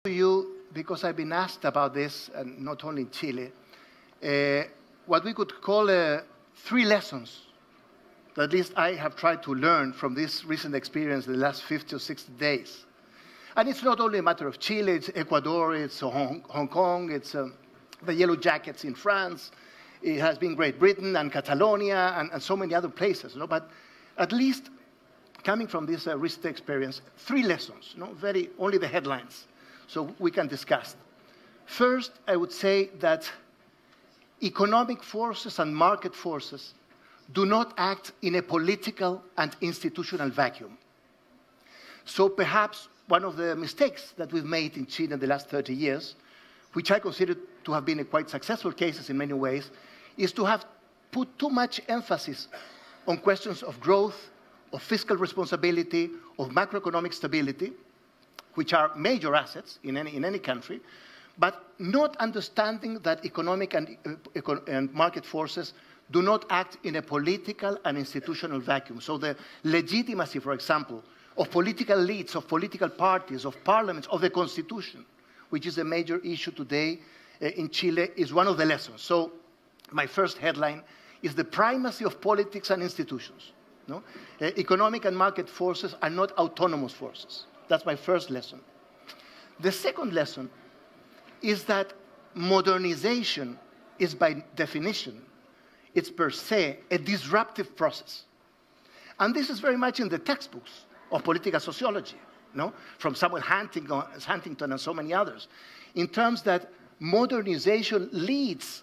to you, because I've been asked about this, and not only in Chile, what we could call 3 lessons that at least I have tried to learn from this recent experience in the last 50 or 60 days. And it's not only a matter of Chile, it's Ecuador, it's Hong Kong, it's the Yellow Jackets in France, it has been Great Britain and Catalonia and so many other places. But at least coming from this recent experience, 3 lessons, only the headlines, so we can discuss. First, I would say that economic forces and market forces do not act in a political and institutional vacuum. So perhaps one of the mistakes that we've made in Chile in the last 30 years, which I consider to have been a quite successful cases in many ways, is to have put too much emphasis on questions of growth, of fiscal responsibility, of macroeconomic stability, which are major assets in any country, but not understanding that economic and market forces do not act in a political and institutional vacuum. So the legitimacy, for example, of political elites, of political parties, of parliaments, of the Constitution, which is a major issue today in Chile, is one of the lessons. So my first headline is the primacy of politics and institutions. Economic and market forces are not autonomous forces. That's my first lesson. The second lesson is that modernization is by definition, it's per se a disruptive process. And this is very much in the textbooks of political sociology, from Samuel Huntington and so many others, in terms that modernization leads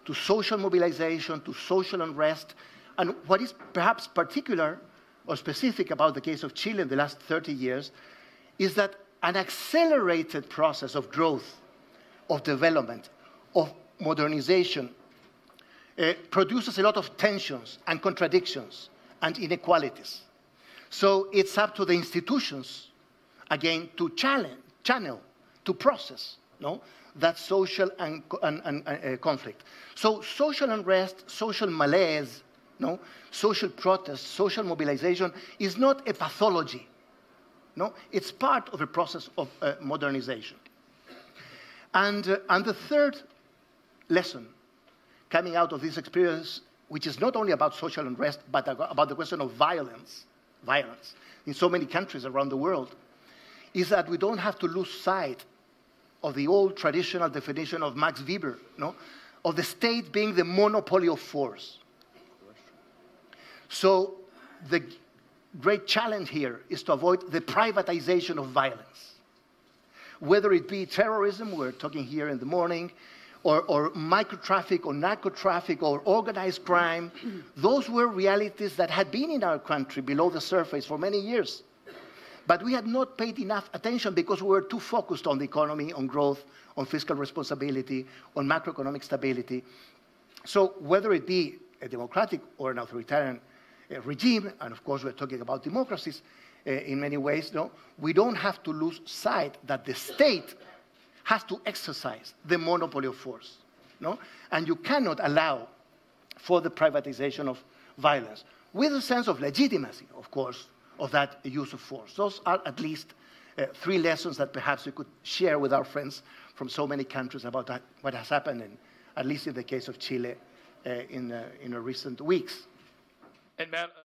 to social mobilization, to social unrest. And what is perhaps particular or specific about the case of Chile in the last 30 years is that an accelerated process of growth, of development, of modernization produces a lot of tensions and contradictions and inequalities. So it's up to the institutions, again, to channel, to process that social and conflict. So social unrest, social malaise, social protest, social mobilization is not a pathology. It's part of a process of modernization. And the third lesson coming out of this experience, which is not only about social unrest, but about the question of violence in so many countries around the world, is that we don't have to lose sight of the old traditional definition of Max Weber, of the state being the monopoly of force. So the great challenge here is to avoid the privatization of violence. Whether it be terrorism, we're talking here in the morning, or micro-traffic or narco-traffic or organized crime, those were realities that had been in our country below the surface for many years. But we had not paid enough attention because we were too focused on the economy, on growth, on fiscal responsibility, on macroeconomic stability. So whether it be a democratic or an authoritarian regime, and of course we're talking about democracies in many ways, we don't have to lose sight that the state has to exercise the monopoly of force. And you cannot allow for the privatization of violence, with a sense of legitimacy, of course, of that use of force. Those are at least 3 lessons that perhaps we could share with our friends from so many countries about what has happened, at least in the case of Chile, in recent weeks. And Matt,